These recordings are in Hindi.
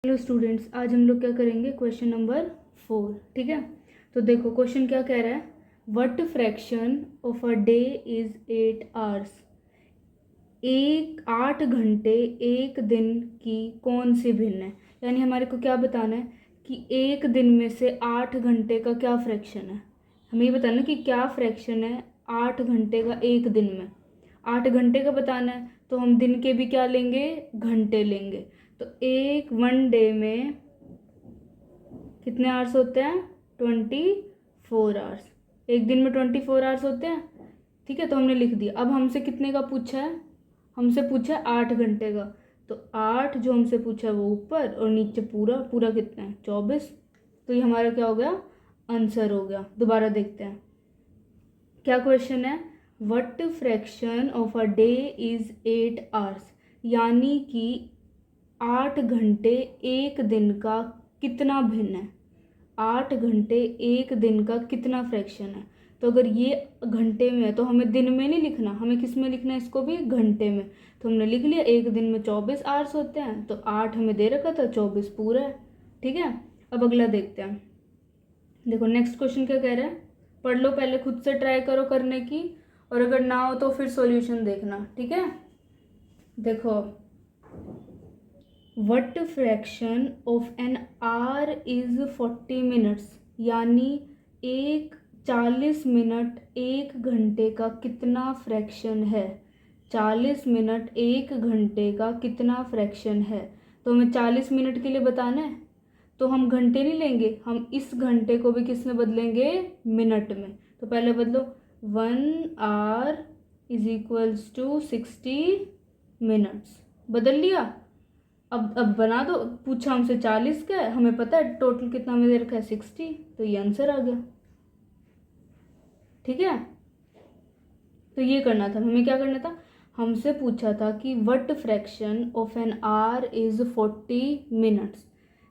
हेलो स्टूडेंट्स, आज हम लोग क्या करेंगे, क्वेश्चन नंबर 4। ठीक है, तो देखो क्वेश्चन क्या कह रहा है। What fraction of a day is 8 hours. 8 घंटे एक दिन की कौन सी भिन्न है। यानी हमारे को क्या बताना है कि एक दिन में से 8 घंटे का क्या फ्रैक्शन है। हमें ये बताना है कि क्या फ्रैक्शन है 8 घंटे का एक दिन में। 8 घंटे का बताना है तो हम दिन के भी क्या लेंगे, घंटे लेंगे। तो एक वन डे में कितने आवर्स होते हैं, 24 आवर्स। एक दिन में 24 आवर्स होते हैं। ठीक है, तो हमने लिख दिया। अब हमसे कितने का पूछा है, हमसे पूछा है 8 घंटे का। तो 8 जो हमसे पूछा है वो ऊपर और नीचे पूरा पूरा कितना है, 24। तो ये हमारा क्या हो गया, आंसर हो गया। दोबारा देखते हैं क्या क्वेश्चन है। What fraction of a day is 8 hours. यानी कि 8 घंटे एक दिन का कितना भिन्न है। 8 घंटे एक दिन का कितना फ्रैक्शन है। तो अगर ये घंटे में है तो हमें दिन में नहीं लिखना, हमें किस में लिखना है, इसको भी घंटे में। तो हमने लिख लिया एक दिन में 24 आवर्स होते हैं, तो 8 हमें दे रखा था, 24 पूरा है। ठीक है, अब अगला देखते हैं। देखो नेक्स्ट क्वेश्चन क्या कह रहा है, पढ़ लो पहले, खुद से ट्राई करो करने की, और अगर ना हो तो फिर सॉल्यूशन देखना। ठीक है, देखो what fraction of an hour is 40 minutes. यानी 40 मिनट एक घंटे का कितना फ्रैक्शन है। 40 मिनट एक घंटे का कितना फ्रैक्शन है। तो हमें 40 मिनट के लिए बताना है, तो हम घंटे नहीं लेंगे, हम इस घंटे को भी किस में बदलेंगे, मिनट में। तो पहले बदलो, 1 hour is equals to 60 minutes. बदल लिया। अब बना दो। पूछा हमसे 40 का है, हमें पता है टोटल कितना हमें दे रखा है, 60। तो ये आंसर आ गया। ठीक है, तो ये करना था हमें, क्या करना था, हमसे पूछा था कि what fraction of an hour is 40 minutes.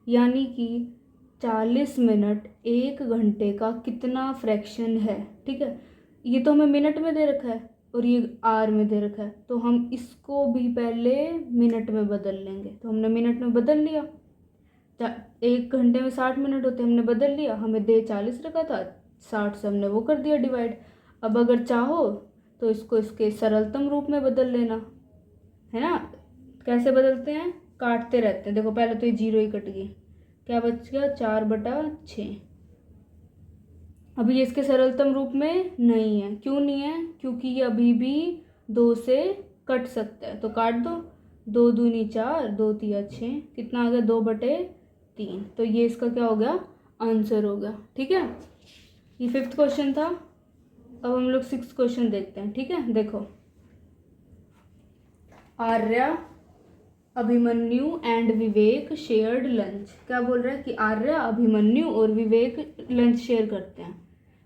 यानी कि 40 मिनट एक घंटे का कितना फ्रैक्शन है। ठीक है, ये तो हमें मिनट में दे रखा है और ये आर में दे रखा है, तो हम इसको भी पहले मिनट में बदल लेंगे। तो हमने मिनट में बदल लिया। एक घंटे में 60 मिनट होते, हमने बदल लिया। हमें दे 40 रखा था, 60 से हमने वो कर दिया डिवाइड। अब अगर चाहो तो इसको इसके सरलतम रूप में बदल लेना है ना। कैसे बदलते हैं, काटते रहते हैं। देखो पहले तो ये 0 ही कट गई, क्या बच गया, 4/6। अभी ये इसके सरलतम रूप में नहीं है। क्यों नहीं है, क्योंकि ये अभी भी 2 से कट सकता है। तो काट दो, 2 दूनी 4, 2 तिया 6, कितना आ गया, 2/3। तो ये इसका क्या हो गया, आंसर हो गया। ठीक है, ये 5th क्वेश्चन था। अब हम लोग 6th क्वेश्चन देखते हैं। ठीक है, देखो Arya, Abhimanyu and Vivek shared lunch. क्या बोल रहा है कि आर्या, अभिमन्यु और विवेक लंच शेयर करते हैं,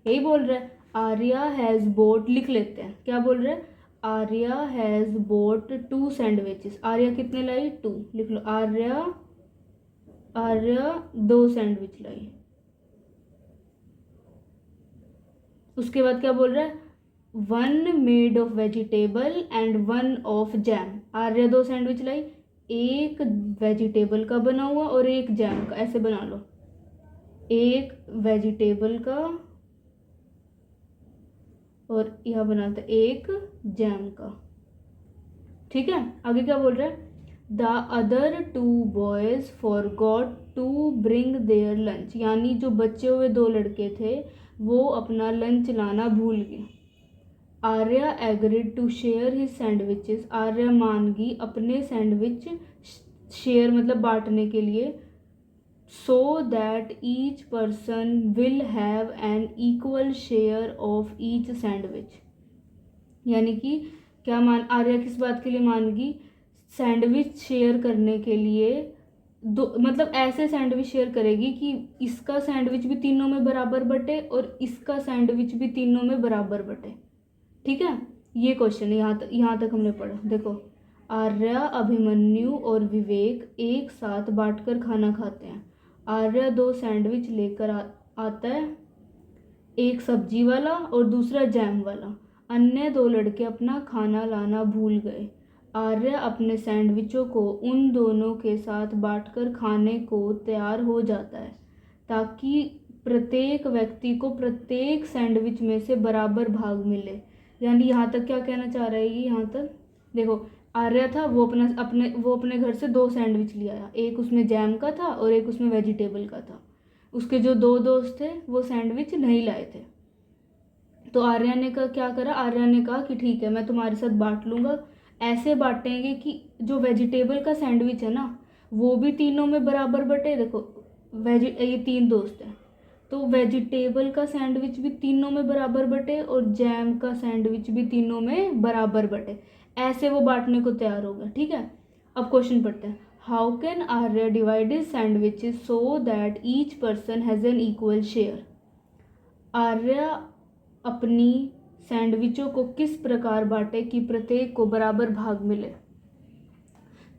यही बोल रहा है। आर्या हैज़ बोट, लिख लेते हैं, क्या बोल रहा है, Arya has boat 2 sandwiches. Arya कितने लाई, 2, लिख लो। आर्या 2 सैंडविच लाई। उसके बाद क्या बोल रहा है, 1 made of vegetable and 1 of jam. Arya 2 sandwich लाई, एक वेजिटेबल का बना हुआ और एक जैम का। ऐसे बना लो, एक वेजिटेबल का और यह बनाता एक जैम का। ठीक है, आगे क्या बोल रहा है, the other 2 boys forgot to bring their lunch. यानी जो बचे हुए 2 लड़के थे वो अपना लंच लाना भूल गए। Arya agreed to share his sandwiches. Arya मान गई अपने सैंडविच शेयर मतलब बांटने के लिए। So that each person will have an equal share of each sandwich. यानी कि क्या मान, आर्या किस बात के लिए मान गई, सैंडविच शेयर करने के लिए। दो मतलब ऐसे सैंडविच शेयर करेगी कि इसका सैंडविच भी तीनों में बराबर बटे और इसका सैंडविच भी तीनों में बराबर बटे। ठीक है, ये क्वेश्चन यहाँ तक हमने पढ़ा। देखो आर्या, अभिमन्यु और विवेक एक साथ बांटकर खाना खाते हैं। आर्या 2 सैंडविच लेकर आता है, एक सब्जी वाला और दूसरा जैम वाला। अन्य 2 लड़के अपना खाना लाना भूल गए। आर्य अपने सैंडविचों को उन दोनों के साथ बांटकर खाने को तैयार हो जाता है ताकि प्रत्येक व्यक्ति को प्रत्येक सैंडविच में से बराबर भाग मिले। यानी यहाँ तक क्या कहना चाह रहा है ये, यहाँ तक देखो, आर्य था वो अपने घर से 2 सैंडविच ले आया, एक उसमें जैम का था और एक उसमें वेजिटेबल का था। उसके जो 2 दोस्त थे वो सैंडविच नहीं लाए थे, तो आर्या ने क्या करा, आर्या ने कहा कि ठीक है मैं तुम्हारे साथ बांट लूँगा। ऐसे बांटेंगे कि जो वेजिटेबल का सैंडविच है ना वो भी तीनों में बराबर बटे। देखो ये 3 दोस्त हैं, तो वेजिटेबल का सैंडविच भी तीनों में बराबर बटे और जैम का सैंडविच भी तीनों में बराबर बटे। ऐसे वो बांटने को तैयार हो गया। ठीक है, अब क्वेश्चन पढ़ते हैं। How can Arya divide his sandwiches so that each person has an equal share. Arya अपनी सैंडविचों को किस प्रकार बांटे कि प्रत्येक को बराबर भाग मिले।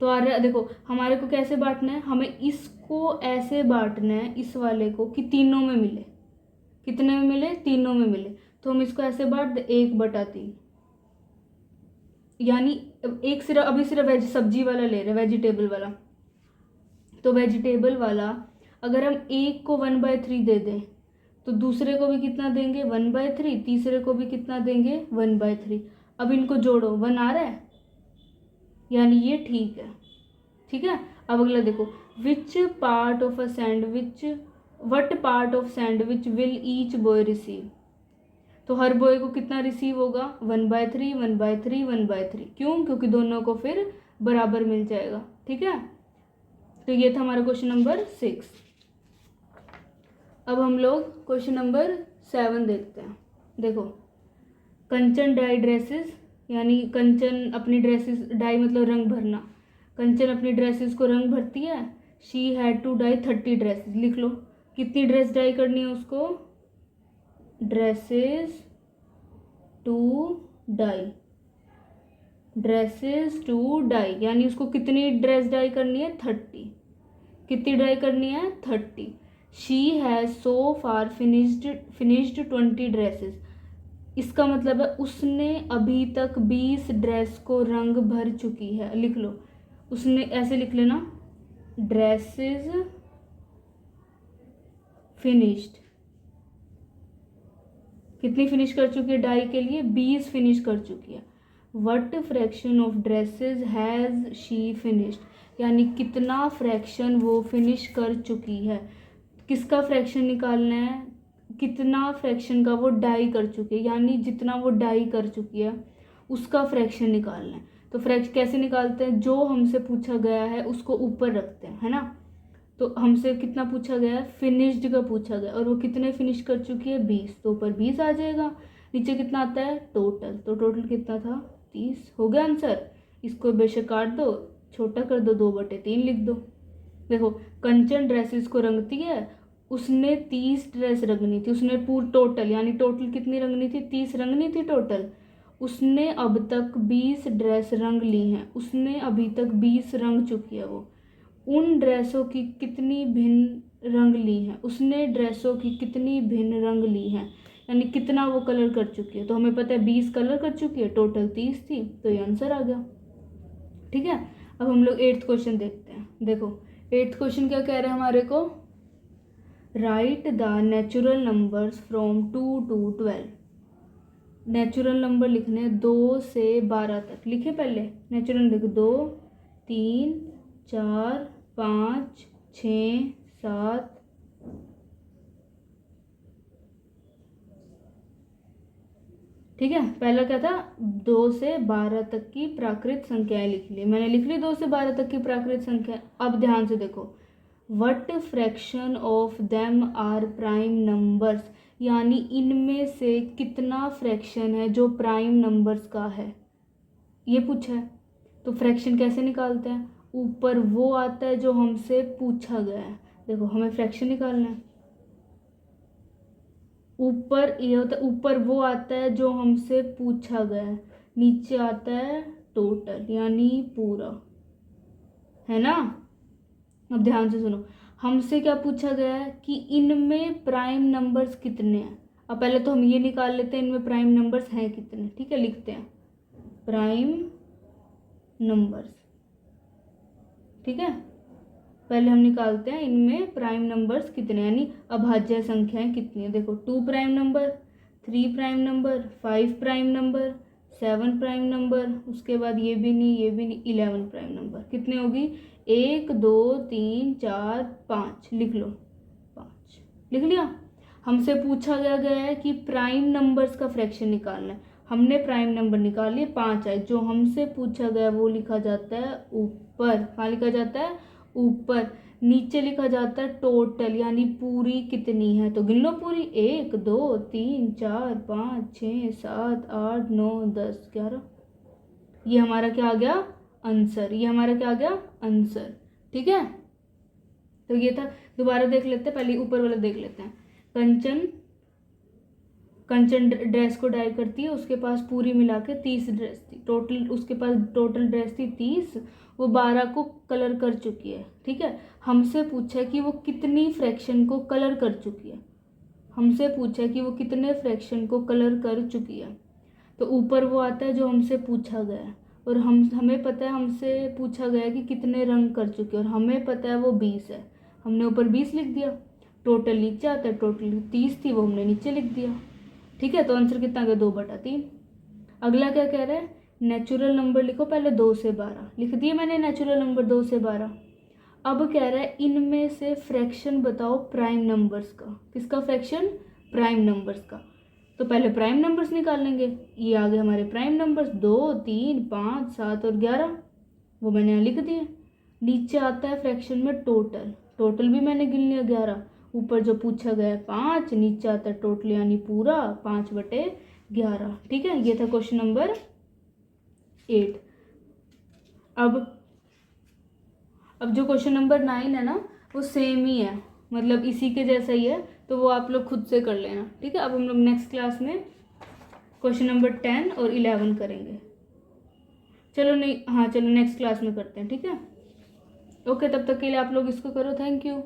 तो आर्य देखो हमारे को कैसे बांटना है, हमें इसको ऐसे बांटना है इस वाले को कि तीनों में मिले। कितने में मिले, तीनों में मिले। तो हम इसको ऐसे बांट दे 1/3, यानी एक सिर्फ अभी सिर्फ वेज सब्जी वाला ले रहे, वेजिटेबल वाला। तो वेजिटेबल वाला अगर हम एक को 1/3 दे दें तो दूसरे को भी कितना देंगे 1/3, तीसरे को भी कितना देंगे 1/3। अब इनको जोड़ो, 1 आ रहा है, यानी ये ठीक है। ठीक है, अब अगला देखो, which part of a sandwich what part of sandwich will each boy receive. तो हर बॉय को कितना रिसीव होगा 1/3 1/3 1/3। क्यों, क्योंकि दोनों को फिर बराबर मिल जाएगा। ठीक है, तो ये था हमारा क्वेश्चन नंबर 6। अब हम लोग क्वेश्चन नंबर 7 देखते हैं। देखो, कंचन डाई ड्रेसेस, यानी कंचन अपनी ड्रेसेस, डाई मतलब रंग भरना, कंचन अपनी ड्रेसेस को रंग भरती है। She had to dye 30 dresses. लिख लो कितनी ड्रेस डाई करनी है उसको, dresses to dye, dresses to dye, यानी उसको कितनी ड्रेस डाई करनी है 30। कितनी डाई करनी है 30। She has so far finished 20 dresses. इसका मतलब है उसने अभी तक 20 ड्रेस को रंग भर चुकी है। लिख लो, उसने ऐसे लिख लेना, ड्रेसेस फिनिश्ड। कितनी फिनिश कर चुकी है डाई के लिए, 20 फिनिश कर चुकी है। What fraction of dresses has she finished, यानी कितना फ्रैक्शन वो फिनिश कर चुकी है। किसका फ्रैक्शन निकालना है, कितना फ्रैक्शन का वो डाई कर चुकी है, यानी जितना वो डाई कर चुकी है उसका फ्रैक्शन निकालना है। तो फ्रैक्शन कैसे निकालते हैं, जो हमसे पूछा गया है उसको ऊपर रखते हैं, है ना। तो हमसे कितना पूछा गया है, फिनिश्ड का पूछा गया, और वो कितने फिनिश कर चुकी है 20, तो ऊपर 20 आ जाएगा। नीचे कितना आता है टोटल, तो टोटल कितना था 30। हो गया आंसर। इसको बेशक काट दो, छोटा कर दो, 2/3 लिख दो। देखो, कंचन ड्रेसेस को रंगती है, उसने 30 ड्रेस रंगनी थी, उसने पूरी टोटल, यानी टोटल कितनी रंगनी थी 30 रंगनी थी टोटल। उसने अब तक 20 ड्रेस रंग ली हैं, उसने अभी तक 20 रंग चुकी है वो। उन ड्रेसों की कितनी भिन्न रंग ली हैं, उसने ड्रेसों की कितनी भिन्न रंग ली हैं, यानी कितना वो कलर कर चुकी है। तो हमें पता है 20 कलर कर चुकी है, टोटल 30 थी, तो ये आंसर आ गया। ठीक है, अब हम लोग 8th क्वेश्चन देखते हैं। देखो 8th क्वेश्चन क्या कह रहे हैं हमारे को, right the natural numbers from 2 to 12। Natural number लिखने 2 से 12 तक। लिखे पहले नेचुरल, देखो 2 3 4 5 6 7। ठीक है, पहला क्या था 2 से 12 तक की प्राकृत संख्याएं लिख ली। मैंने लिख ली 2 से 12 तक की प्राकृत संख्या। अब ध्यान से देखो, what fraction of them are prime numbers, यानी इनमें से कितना फ्रैक्शन है जो प्राइम नंबर्स का है, ये पूछा है। तो फ्रैक्शन कैसे निकालते हैं, ऊपर वो आता है जो हमसे पूछा गया है। देखो हमें फ्रैक्शन निकालना है, ऊपर ये होता है, ऊपर वो आता है जो हमसे पूछा गया है, नीचे आता है टोटल यानी पूरा, है ना। अब ध्यान से सुनो, हमसे क्या पूछा गया है कि इनमें प्राइम नंबर्स कितने हैं। अब पहले तो हम ये निकाल लेते हैं इनमें प्राइम नंबर्स हैं कितने। ठीक है, लिखते हैं प्राइम नंबर्स। ठीक है, पहले हम निकालते हैं इनमें प्राइम नंबर्स कितने, यानी अभाज्य संख्याएं कितनी है। देखो 2 prime number, 3 prime number, 5 prime number, 7 prime number, उसके बाद ये भी नहीं, ये भी नहीं, 11 प्राइम नंबर। कितने होगी, 1 2 3 4 5, लिख लो 5, लिख लिया। हमसे पूछा गया है कि प्राइम नंबर्स का फ्रैक्शन निकालना है। हमने प्राइम नंबर निकाल लिए, 5 आए। जो हमसे पूछा गया वो लिखा जाता है ऊपर। कहाँ लिखा जाता है, ऊपर। नीचे लिखा जाता है टोटल, यानी पूरी कितनी है। तो गिन लो पूरी, 1 2 3 4 5 6 7 8 9 10 11। ये हमारा क्या आ गया, आंसर। ये हमारा क्या आ गया, आंसर। ठीक है, तो ये था। दोबारा देख लेते हैं, पहले ऊपर वाला देख लेते हैं। कंचन ड्रेस को डाई करती है, उसके पास पूरी मिला के 30 ड्रेस थी टोटल। उसके पास टोटल ड्रेस थी 30, वो 12 को कलर कर चुकी है। ठीक है, हमसे पूछा है कि वो कितनी फ्रैक्शन को कलर कर चुकी है। हमसे पूछा है कि वो कितने फ्रैक्शन को कलर कर चुकी है। तो ऊपर वो आता है जो हमसे पूछा गया है, और हमें पता है हमसे पूछा गया है कि कितने रंग कर चुके हैं, और हमें पता है वो 20 है। हमने ऊपर 20 लिख दिया। टोटल नीचे आता है, टोटल 30 थी, वो हमने नीचे लिख दिया। ठीक है, तो आंसर कितना आ गया, 2/3। अगला क्या कह रहा है, नेचुरल नंबर लिखो। पहले 2 से 12 लिख दिए मैंने, नेचुरल नंबर 2 से 12। अब कह रहा है इनमें से फ्रैक्शन बताओ प्राइम नंबर्स का। किसका फ्रैक्शन, प्राइम नंबर्स का। तो पहले प्राइम नंबर्स निकाल लेंगे। ये आ गए हमारे प्राइम नंबर्स, 2 3 5 7 और 11, वो मैंने यहाँ लिख दिए। नीचे आता है फ्रैक्शन में टोटल। टोटल भी मैंने गिन लिया 11। ऊपर जो पूछा गया है 5, नीचे आता है टोटल यानी पूरा 5/11। ठीक है, ये था क्वेश्चन नंबर 8। अब जो क्वेश्चन नंबर 9 है ना, वो सेम ही है, मतलब इसी के जैसा ही है, तो वो आप लोग खुद से कर लेना। ठीक है, अब हम लोग नेक्स्ट क्लास में क्वेश्चन नंबर 10 और 11 करेंगे। चलो नहीं, हाँ चलो नेक्स्ट क्लास में करते हैं। ठीक है, ओके, तब तक के लिए आप लोग इसको करो। Thank you.